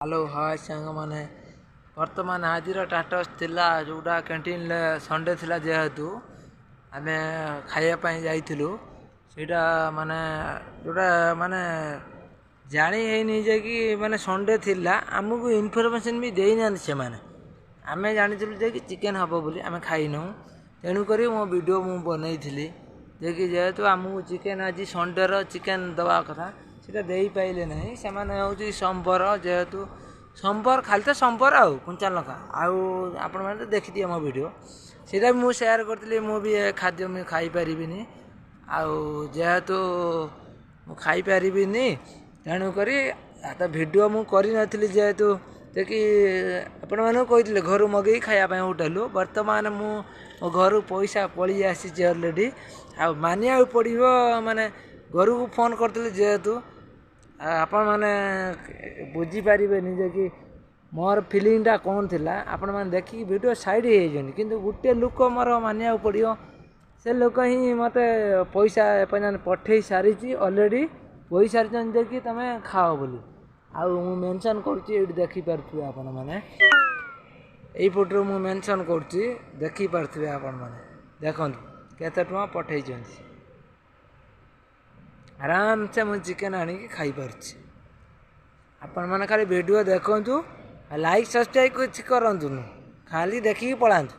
Hello hi सांग मैंने बर्तमान आज टाटस थिला जोटा कैंटीन संडे थिला जेहेतु आम खायापाई जाइलु सेटा माने जोटा माने जानी है कि माने संडे थिला आमको इनफॉरमेशन भी देना से माने आम जानी कि चिकेन हम बोली आम खाइनु तेणुक मो वीडियो मु बनई थी देखिए जेहेतु आमको चिकेन आज संडे चिकेन दवा कथा सीटा दे पाइले ना से हूँ संबर जेहेतु संबर खाली तो संबर आउ 55 लखा आपण मैंने देखी दिए मो वीडियो सीटा भी सेयार करी भी खाद्य मुझे खाईपारि जेहेतु खाईपारि तेणुक तो भिडियो मुझे जेहेतु देखि आपण मैंने कही घर मगे खायापी होटेलु बर्तमान मो घर पैसा पड़ी आसी अलरेडी मानिया पड़ो माने घर को फोन करते जेहेतु आपण मैंने बुझीपारे जे कि मोर फिलिंगटा कौन थिला आपण मैंने देखिए वीडियो साइड हो कि गोटे लोक मोर मानिया पड़ो से लोक ही मत पैसा एपर्यंत पठे सारी अलरेडी कही सारी कि तुम खाओ बोली आउ मेंशन करुच्ची देखिपे आपण मैंने यहीपटू मु मेंशन करुच्ची देखिपे आपण मैंने देखु केते टଙ୍କା पठे आराम से मुझे चिकेन आनी खाई पार्छ आपण मैंने खाली वीडियो देखु लाइक सब्सक्राइब कुछ करूँ खाली देखिए पलांतु।